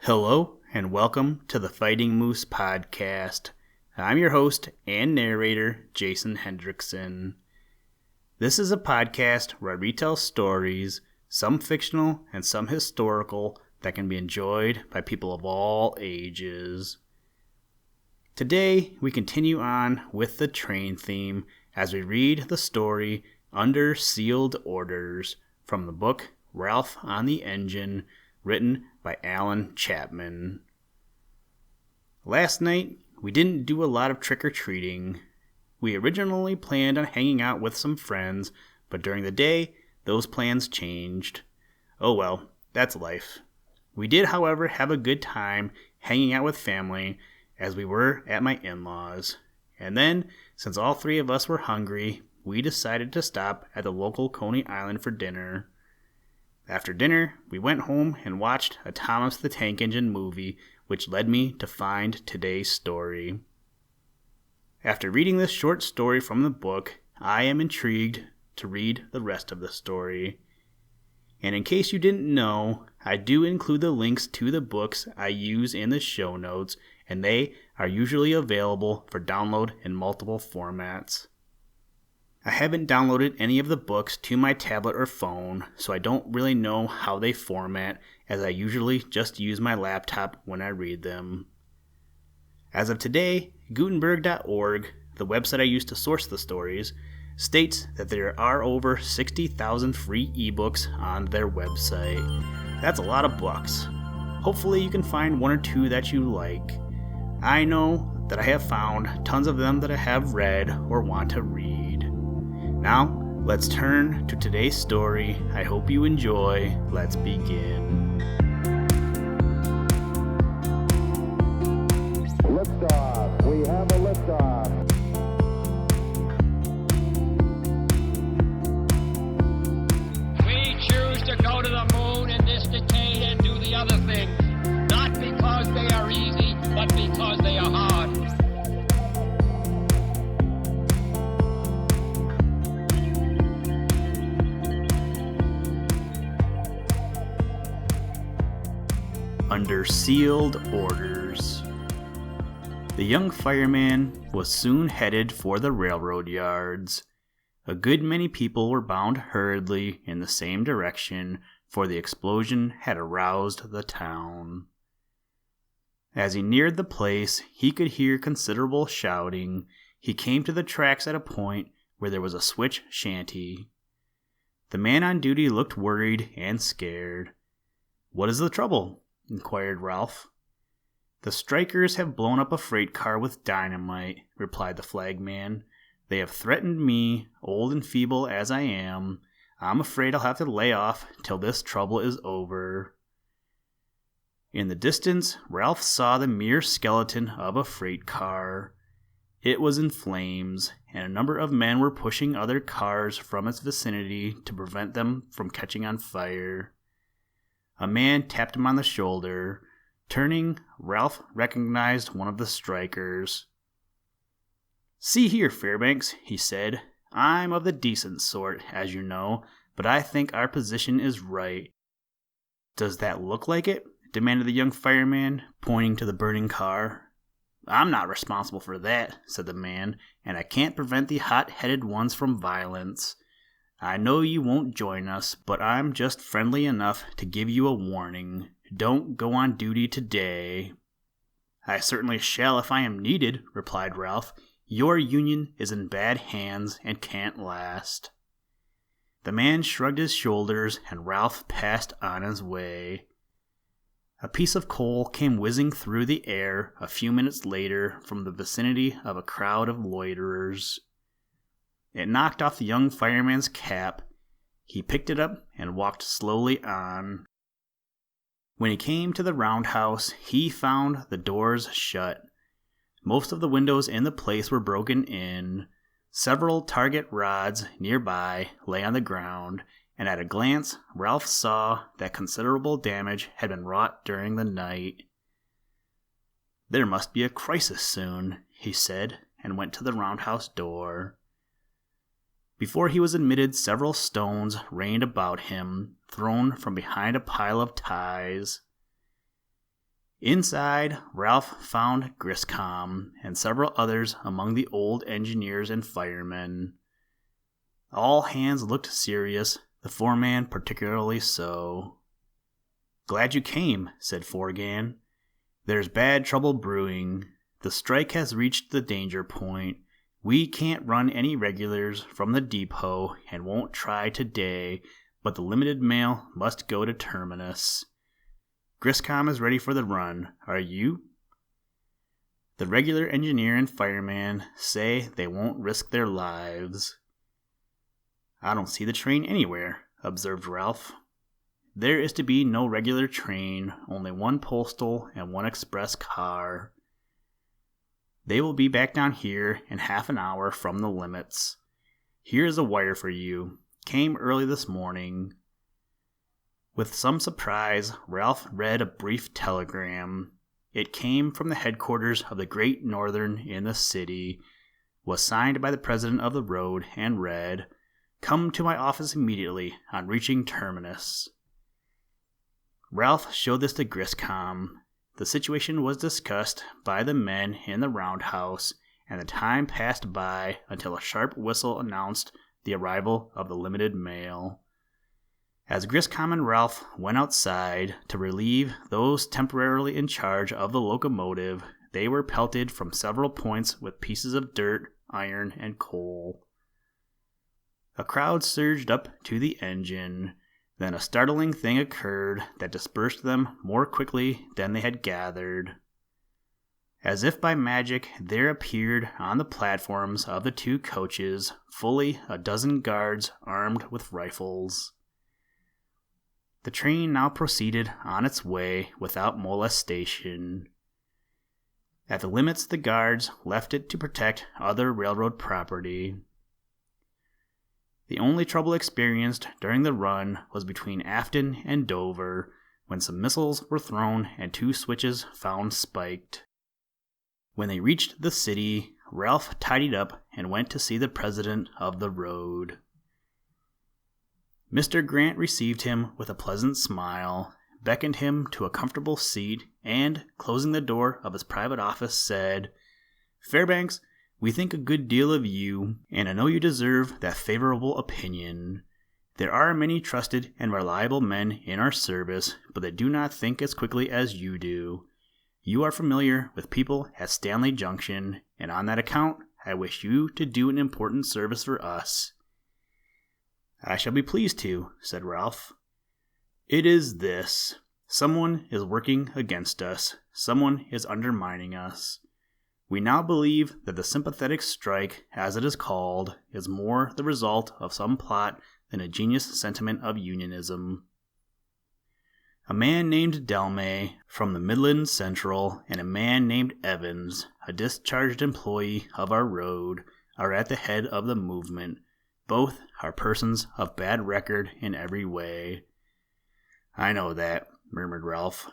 Hello, and welcome to the Fighting Moose podcast. I'm your host and narrator, Jason Hendrickson. This is a podcast where I retell stories, some fictional and some historical, that can be enjoyed by people of all ages. Today, we continue on with the train theme as we read the story Under Sealed Orders from the book Ralph on the Engine, written by Allen Chapman. Last night, we didn't do a lot of trick-or-treating. We originally planned on hanging out with some friends, but during the day, those plans changed. Oh well, that's life. We did, however, have a good time hanging out with family as we were at my in-laws. And then, since all three of us were hungry, we decided to stop at the local Coney Island for dinner. After dinner, we went home and watched a Thomas the Tank Engine movie, which led me to find today's story. After reading this short story from the book, I am intrigued to read the rest of the story. And in case you didn't know, I do include the links to the books I use in the show notes, and they are usually available for download in multiple formats. I haven't downloaded any of the books to my tablet or phone, so I don't really know how they format, as I usually just use my laptop when I read them. As of today, Gutenberg.org, the website I use to source the stories, states that there are over 60,000 free ebooks on their website. That's a lot of books. Hopefully you can find one or two that you like. I know that I have found tons of them that I have read or want to read. Now, let's turn to today's story. I hope you enjoy. Let's begin. Liftoff. We have a liftoff. We choose to go to the moon in this decade and do the other things, not because they are easy, but because they are hard. Under Sealed Orders. The young fireman was soon headed for the railroad yards. A good many people were bound hurriedly in the same direction, for the explosion had aroused the town. As he neared the place, he could hear considerable shouting. He came to the tracks at a point where there was a switch shanty. The man on duty looked worried and scared. "What is the trouble?" inquired Ralph. "The strikers have blown up a freight car with dynamite," replied the flagman. "They have threatened me, old and feeble as I am. I'm afraid I'll have to lay off till this trouble is over." In the distance, Ralph saw the mere skeleton of a freight car. It was in flames, and a number of men were pushing other cars from its vicinity to prevent them from catching on fire. A man tapped him on the shoulder. Turning, Ralph recognized one of the strikers. "See here, Fairbanks," he said. "I'm of the decent sort, as you know, but I think our position is right." "Does that look like it?" demanded the young fireman, pointing to the burning car. "I'm not responsible for that," said the man, "and I can't prevent the hot-headed ones from violence. I know you won't join us, but I'm just friendly enough to give you a warning. Don't go on duty today." "I certainly shall if I am needed," replied Ralph. "Your union is in bad hands and can't last." The man shrugged his shoulders, and Ralph passed on his way. A piece of coal came whizzing through the air a few minutes later from the vicinity of a crowd of loiterers. It knocked off the young fireman's cap. He picked it up and walked slowly on. When he came to the Roundhouse, he found the doors shut. Most of the windows in the place were broken in. Several target rods nearby lay on the ground, and at a glance, Ralph saw that considerable damage had been wrought during the night. "There must be a crisis soon," he said, and went to the Roundhouse door. Before he was admitted, several stones rained about him, thrown from behind a pile of ties. Inside, Ralph found Griscom and several others among the old engineers and firemen. All hands looked serious, the foreman particularly so. "Glad you came," said Forgan. "There's bad trouble brewing. The strike has reached the danger point. We can't run any regulars from the depot and won't try today, but the limited mail must go to Terminus. Griscom is ready for the run. Are you?" "The regular engineer and fireman say they won't risk their lives." "I don't see the train anywhere," observed Ralph. "There is to be no regular train, only one postal and one express car. They will be back down here in half an hour from the limits. Here is a wire for you. Came early this morning." With some surprise, Ralph read a brief telegram. It came from the headquarters of the Great Northern in the city, was signed by the president of the road, and read, "Come to my office immediately on reaching Terminus." Ralph showed this to Griscom. The situation was discussed by the men in the Roundhouse, and the time passed by until a sharp whistle announced the arrival of the limited mail. As Griscom and Ralph went outside to relieve those temporarily in charge of the locomotive, they were pelted from several points with pieces of dirt, iron, and coal. A crowd surged up to the engine. Then a startling thing occurred that dispersed them more quickly than they had gathered. As if by magic, there appeared on the platforms of the two coaches fully a dozen guards armed with rifles. The train now proceeded on its way without molestation. At the limits, the guards left it to protect other railroad property. The only trouble experienced during the run was between Afton and Dover, when some missiles were thrown and 2 switches found spiked. When they reached the city, Ralph tidied up and went to see the president of the road. Mr. Grant received him with a pleasant smile, beckoned him to a comfortable seat, and, closing the door of his private office, said, "Fairbanks, we think a good deal of you, and I know you deserve that favorable opinion. There are many trusted and reliable men in our service, but they do not think as quickly as you do. You are familiar with people at Stanley Junction, and on that account, I wish you to do an important service for us." "I shall be pleased to," said Ralph. "It is this. Someone is working against us. Someone is undermining us. We now believe that the sympathetic strike, as it is called, is more the result of some plot than a genius sentiment of unionism. A man named Delmay, from the Midland Central, and a man named Evans, a discharged employee of our road, are at the head of the movement. Both are persons of bad record in every way." "I know that," murmured Ralph.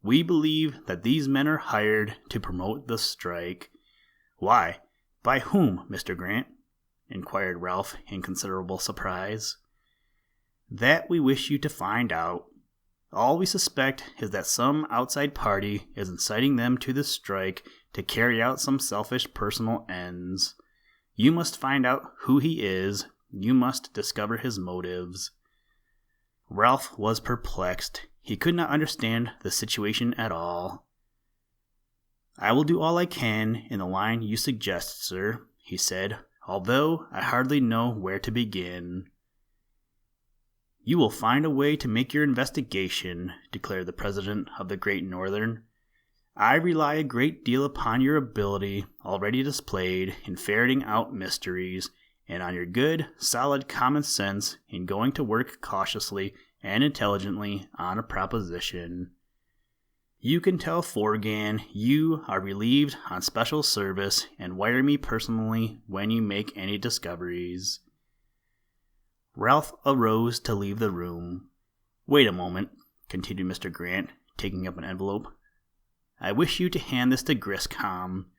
"We believe that these men are hired to promote the strike." "Why? By whom, Mr. Grant?" inquired Ralph in considerable surprise. "That we wish you to find out. All we suspect is that some outside party is inciting them to the strike to carry out some selfish personal ends. You must find out who he is. You must discover his motives." Ralph was perplexed. He could not understand the situation at all. "I will do all I can in the line you suggest, sir," he said, "although I hardly know where to begin." "You will find a way to make your investigation," declared the president of the Great Northern. "I rely a great deal upon your ability, already displayed, in ferreting out mysteries, and on your good, solid common sense in going to work cautiously and intelligently on a proposition. You can tell Forgan you are relieved on special service and wire me personally when you make any discoveries." Ralph arose to leave the room. "Wait a moment," continued Mr. Grant, taking up an envelope. "I wish you to hand this to Griscom.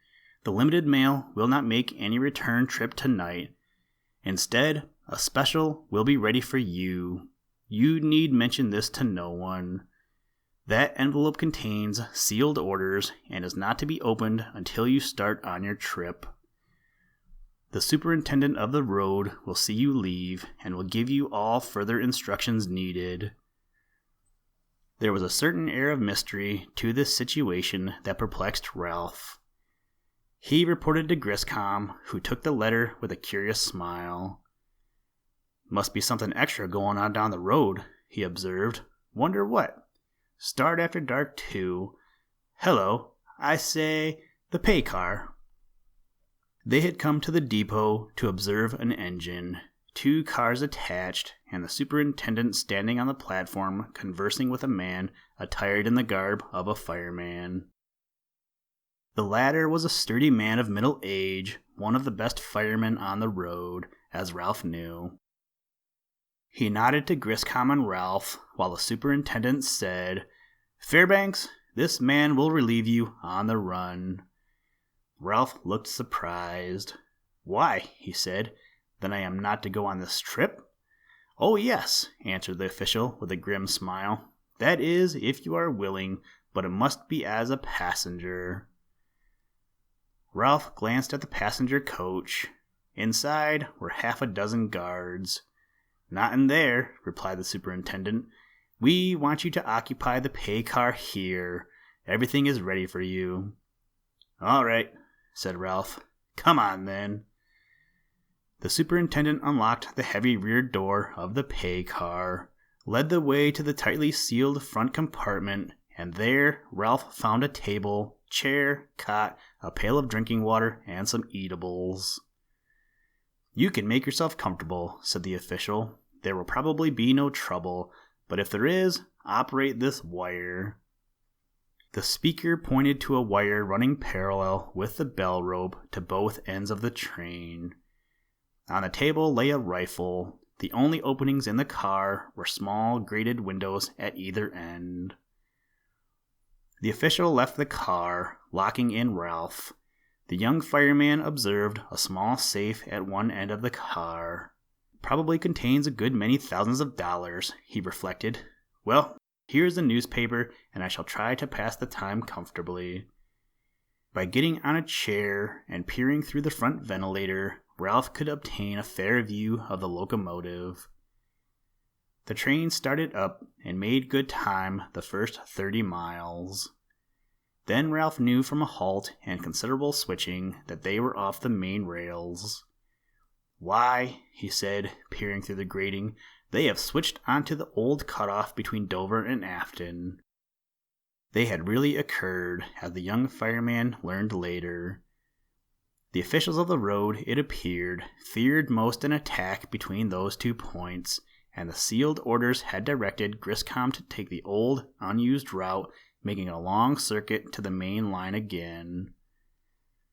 The limited mail will not make any return trip tonight. Instead, a special will be ready for you. You need mention this to no one. That envelope contains sealed orders and is not to be opened until you start on your trip. The superintendent of the road will see you leave and will give you all further instructions needed. There was a certain air of mystery to this situation that perplexed Ralph. He reported to Griscom, who took the letter with a curious smile. "Must be something extra going on down the road," he observed. "Wonder what? Start after dark, too. Hello, I say, the pay car." They had come to the depot to observe an engine, 2 cars attached, and the superintendent standing on the platform conversing with a man attired in the garb of a fireman. The latter was a sturdy man of middle age, one of the best firemen on the road, as Ralph knew. He nodded to Griscom and Ralph, while the superintendent said, "Fairbanks, this man will relieve you on the run." Ralph looked surprised. "Why," he said, "then I am not to go on this trip?" "Oh, yes," answered the official with a grim smile. "That is, if you are willing, but it must be as a passenger." Ralph glanced at the passenger coach. Inside were 6 guards. "Not in there," replied the superintendent. "We want you to occupy the pay car here. Everything is ready for you." "All right," said Ralph. "Come on, then." The superintendent unlocked the heavy rear door of the pay car, led the way to the tightly sealed front compartment, and there Ralph found a table, chair, cot, a pail of drinking water, and some eatables. "You can make yourself comfortable," said the official. "There will probably be no trouble, but if there is, operate this wire." The speaker pointed to a wire running parallel with the bell rope to both ends of the train. On the table lay a rifle. The only openings in the car were small grated windows at either end. The official left the car, locking in Ralph. The young fireman observed a small safe at one end of the car. "Probably contains a good many thousands of dollars," he reflected. "Well, here's the newspaper, and I shall try to pass the time comfortably." By getting on a chair and peering through the front ventilator, Ralph could obtain a fair view of the locomotive. The train started up and made good time the first 30 miles. Then Ralph knew from a halt and considerable switching that they were off the main rails. "Why," he said, peering through the grating, "they have switched onto the old cutoff between Dover and Afton." They had really occurred, as the young fireman learned later. The officials of the road, it appeared, feared most an attack between those 2 points, and the sealed orders had directed Griscom to take the old, unused route, making a long circuit to the main line again.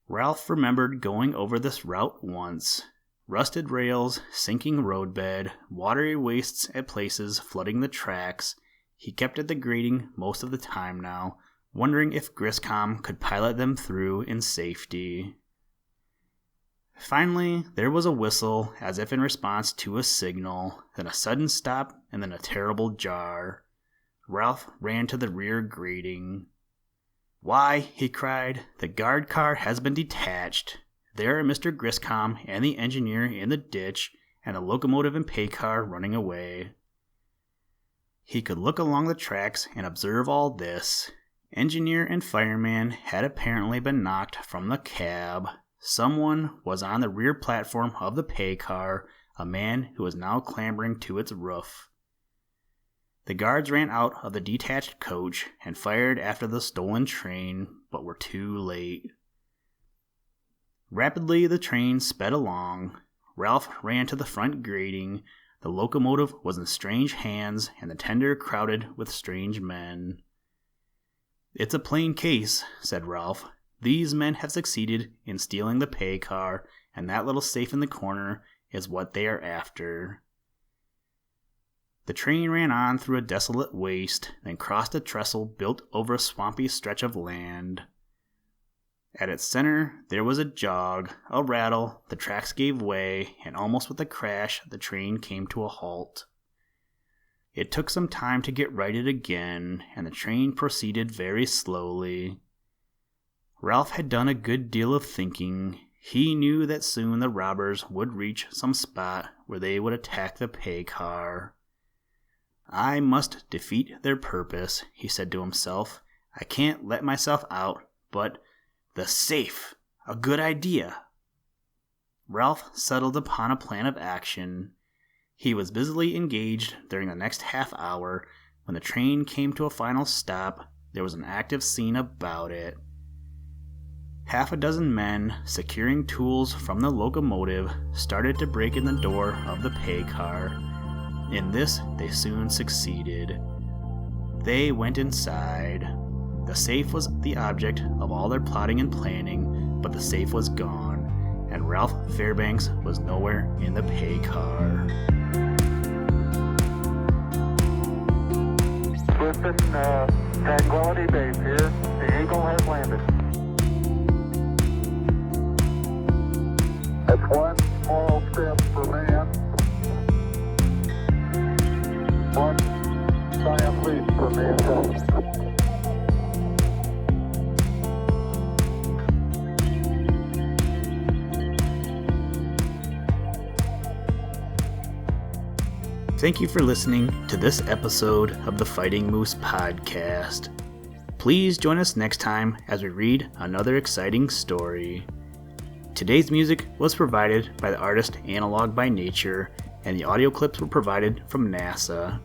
Ralph remembered going over this route once. Rusted rails, sinking roadbed, watery wastes at places flooding the tracks. He kept at the grating most of the time now, wondering if Griscom could pilot them through in safety. Finally, there was a whistle, as if in response to a signal, then a sudden stop, and then a terrible jar. Ralph ran to the rear grating. "Why," he cried, "the guard car has been detached. There are Mr. Griscom and the engineer in the ditch, and the locomotive and pay car running away." He could look along the tracks and observe all this. Engineer and fireman had apparently been knocked from the cab. Someone was on the rear platform of the pay car, a man who was now clambering to its roof. The guards ran out of the detached coach and fired after the stolen train, but were too late. Rapidly the train sped along. Ralph ran to the front grating. The locomotive was in strange hands, and the tender crowded with strange men. "It's a plain case," said Ralph. "These men have succeeded in stealing the pay car, and that little safe in the corner is what they are after." The train ran on through a desolate waste, then crossed a trestle built over a swampy stretch of land. At its center there was a jog, a rattle, the tracks gave way, and almost with a crash the train came to a halt. It took some time to get righted again, and the train proceeded very slowly. Ralph had done a good deal of thinking. He knew that soon the robbers would reach some spot where they would attack the pay car. I must defeat their purpose, he said to himself. I can't let myself out, but the safe, a good idea. Ralph settled upon a plan of action. He was busily engaged during the next half hour. When the train came to a final stop, there was an active scene about it. Half a dozen men, securing tools from the locomotive, started to break in the door of the pay car. In this, they soon succeeded. They went inside. The safe was the object of all their plotting and planning, but the safe was gone, and Ralph Fairbanks was nowhere in the pay car. Listen, Tranquility Base here. The Eagle has landed. That's one small step for man, one giant leap for mankind. Thank you for listening to this episode of the Fighting Moose podcast. Please join us next time as we read another exciting story. Today's music was provided by the artist Analog by Nature, and the audio clips were provided from NASA.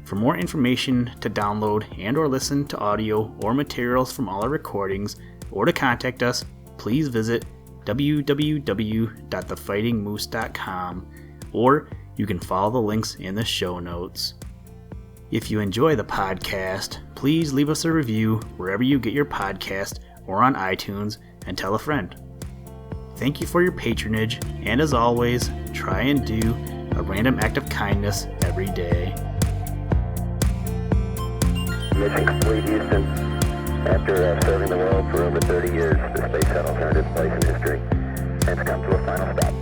For more information to download and or listen to audio or materials from all our recordings, or to contact us, please visit www.thefightingmoose.com, or you can follow the links in the show notes. If you enjoy the podcast, please leave us a review wherever you get your podcast or on iTunes, and tell a friend. Thank you for your patronage, and as always, try and do a random act of kindness every day. Mission complete, Houston. After serving the world for over 30 years, the space shuttle turned its place in history and has come to a final stop.